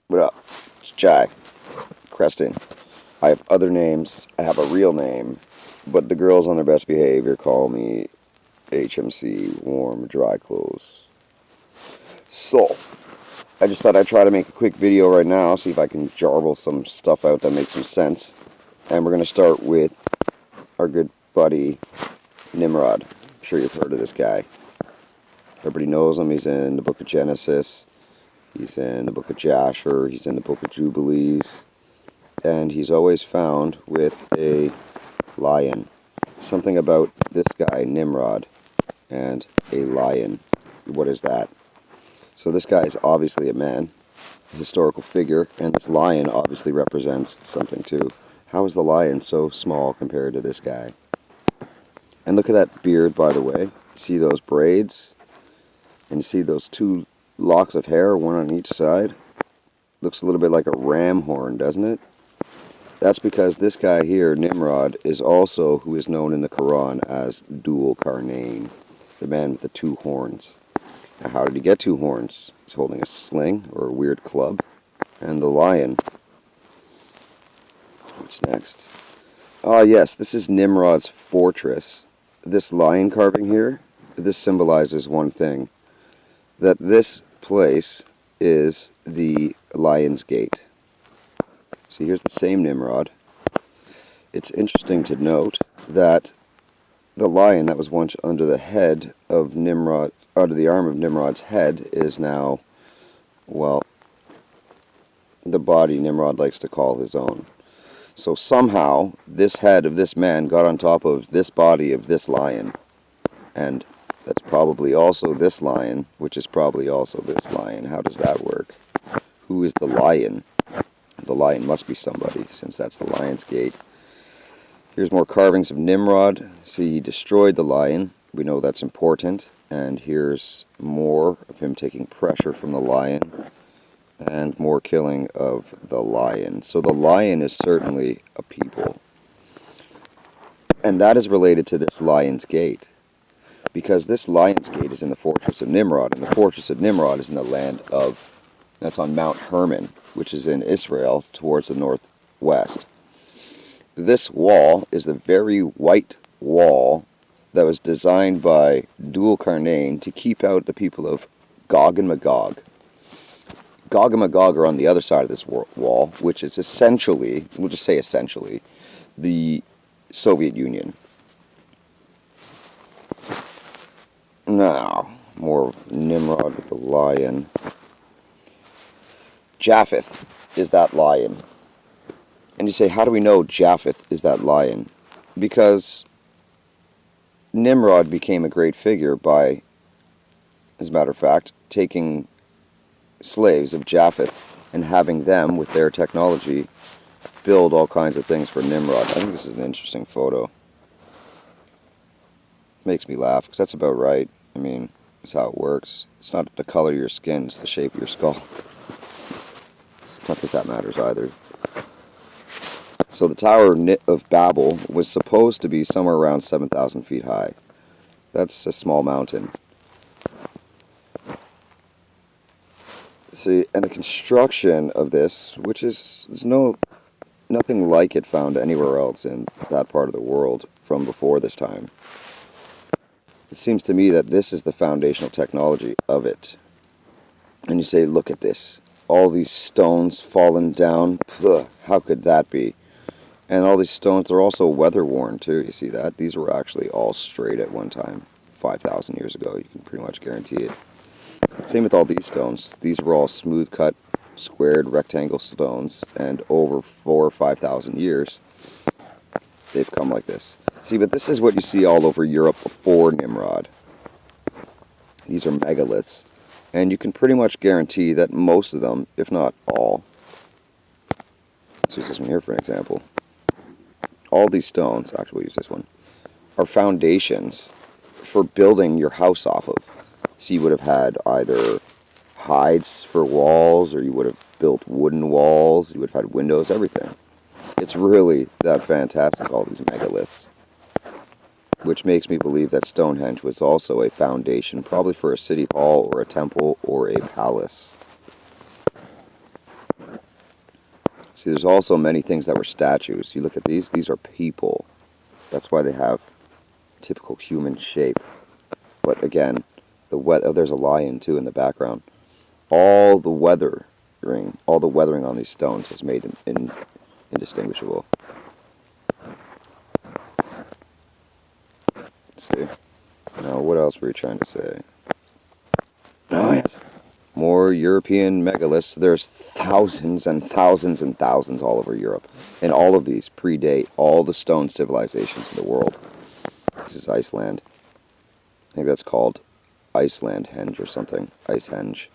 What up? It's Jai Creston. I have other names. I have a real name, but the girls on their best behavior call me HMC, warm, dry clothes. So, I just thought I'd try to make a quick video right now, see if I can jarble some stuff out that makes some sense. And we're going to start with our good buddy Nimrod. I'm sure you've heard of this guy. Everybody knows him. He's in the book of Genesis. He's in the book of Jasher. He's in the book of Jubilees. And he's always found with a lion. Something about this guy, Nimrod, and a lion. What is that? So this guy is obviously a man, a historical figure, and this lion obviously represents something too. How is the lion so small compared to this guy? And look at that beard, by the way. You see those braids? And you see those two locks of hair, one on each side? Looks a little bit like a ram horn, doesn't it? That's because this guy here, Nimrod, is also who is known in the Quran as Dhul-qarnayn, the man with the two horns. Now, how did he get two horns? He's holding a sling or a weird club. And the lion. What's next? Ah, yes, this is Nimrod's fortress. This lion carving here, this symbolizes one thing. That this place is the Lion's Gate. See, here's the same Nimrod. It's interesting to note that the lion that was once under the head of Nimrod, under the arm of Nimrod's head, is now, well, the body Nimrod likes to call his own. So somehow, this head of this man got on top of this body of this lion. And that's probably also this lion, which is probably also this lion. How does that work? Who is the lion? The lion must be somebody, since that's the Lion's Gate. Here's more carvings of Nimrod. See, he destroyed the lion. We know that's important. And here's more of him taking pressure from the lion. And more killing of the lion. So the lion is certainly a people. And that is related to this Lion's Gate. Because this Lion's Gate is in the fortress of Nimrod. And the fortress of Nimrod is in the land of, that's on Mount Hermon, which is in Israel towards the northwest. This wall is the very white wall that was designed by Dhul-qarnayn to keep out the people of Gog and Magog. Gog and Magog are on the other side of this wall, which is essentially, we'll just say essentially, the Soviet Union. Now, more of Nimrod with the lion. Japheth is that lion. And you say, how do we know Japheth is that lion? Because Nimrod became a great figure by, as a matter of fact, taking slaves of Japheth and having them, with their technology, build all kinds of things for Nimrod. I think this is an interesting photo. Makes me laugh, because that's about right. I mean, that's how it works. It's not the color of your skin, it's the shape of your skull. Not that that matters either. So the Tower of Babel was supposed to be somewhere around 7,000 feet high. That's a small mountain. See, and the construction of this, which is, there's nothing like it found anywhere else in that part of the world from before this time. It seems to me that this is the foundational technology of it. And you say, look at this. All these stones fallen down. Ugh, how could that be? And all these stones are also weather-worn too. You see that? These were actually all straight at one time. 5,000 years ago. You can pretty much guarantee it. Same with all these stones. These were all smooth-cut, squared, rectangle stones. And over 4,000 or 5,000 years, they've come like this. See, but this is what you see all over Europe before Nimrod. These are megaliths. And you can pretty much guarantee that most of them, if not all, let's use this one here for an example. All these stones, actually we'll use this one, are foundations for building your house off of. So you would have had either hides for walls, or you would have built wooden walls, you would have had windows, everything. It's really that fantastic, all these megaliths. Which makes me believe that Stonehenge was also a foundation, probably for a city hall or a temple or a palace. See, there's also many things that were statues. You look at these are people. That's why they have typical human shape. But again, there's a lion too in the background. All the weathering on these stones has made them indistinguishable. Let's see. Now, what else were you trying to say? Oh, yes. More European megaliths. There's thousands and thousands and thousands all over Europe. And all of these predate all the stone civilizations in the world. This is Iceland. I think that's called Iceland henge or something. Ice henge.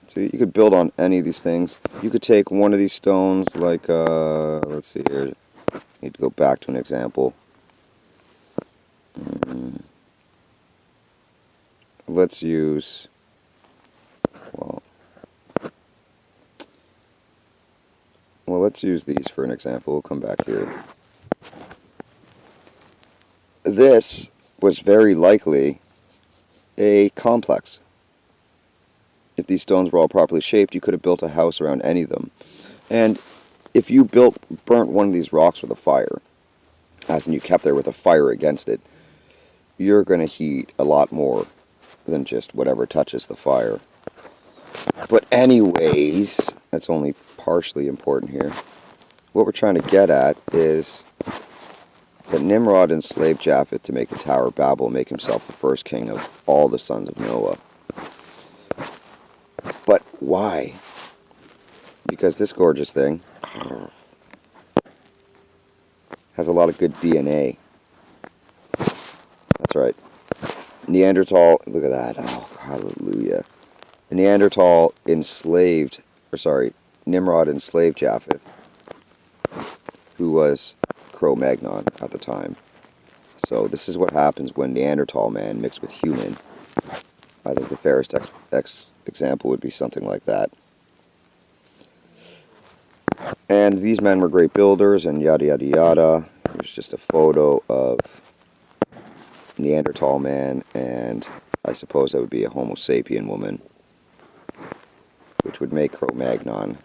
See, you could build on any of these things. You could take one of these stones, like, let's see here. I need to go back to an example. Let's use, well, let's use these for an example. We'll come back here. This was very likely a complex. If these stones were all properly shaped, you could have built a house around any of them. And if you burnt one of these rocks with a fire, as in you kept there with a fire against it, you're going to heat a lot more than just whatever touches the fire. But anyways, that's only partially important here. What we're trying to get at is that Nimrod enslaved Japheth to make the Tower of Babel, make himself the first king of all the sons of Noah. But why? Because this gorgeous thing has a lot of good DNA. That's right. Neanderthal, look at that. Oh, hallelujah. Nimrod enslaved Japheth, who was Cro-Magnon at the time. So this is what happens when Neanderthal man mixed with human. I think the fairest example would be something like that. And these men were great builders and yada yada yada. Here's just a photo of Neanderthal man, and I suppose that would be a Homo sapien woman, which would make Cro-Magnon.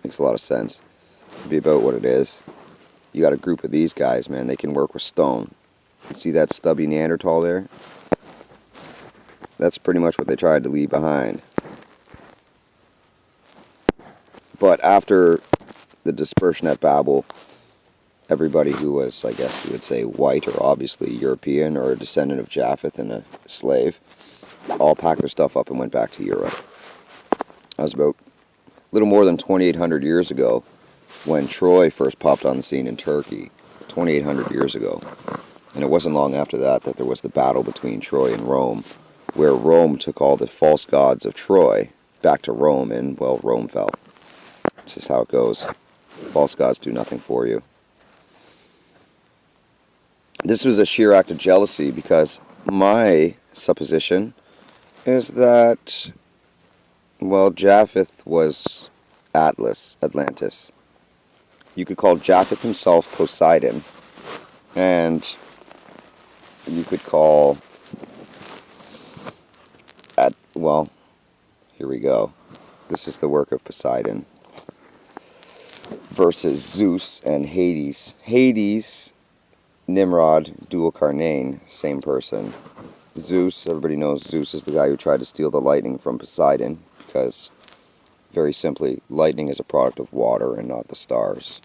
Makes a lot of sense. It'd be about what it is. You got a group of these guys, man. They can work with stone. You see that stubby Neanderthal there? That's pretty much what they tried to leave behind. But after the dispersion at Babel, everybody who was, I guess you would say, white or obviously European or a descendant of Japheth and a slave, all packed their stuff up and went back to Europe. That was about a little more than 2,800 years ago when Troy first popped on the scene in Turkey. 2,800 years ago. And it wasn't long after that that there was the battle between Troy and Rome, where Rome took all the false gods of Troy back to Rome, and, well, Rome fell. This is how it goes. False gods do nothing for you. This was a sheer act of jealousy, because my supposition is that, well, Japheth was Atlantis. You could call Japheth himself Poseidon, and you could call, well, here we go. This is the work of Poseidon versus Zeus and Hades. Hades, Nimrod, Dhul-qarnayn, same person. Zeus, everybody knows Zeus is the guy who tried to steal the lightning from Poseidon, because, very simply, lightning is a product of water and not the stars.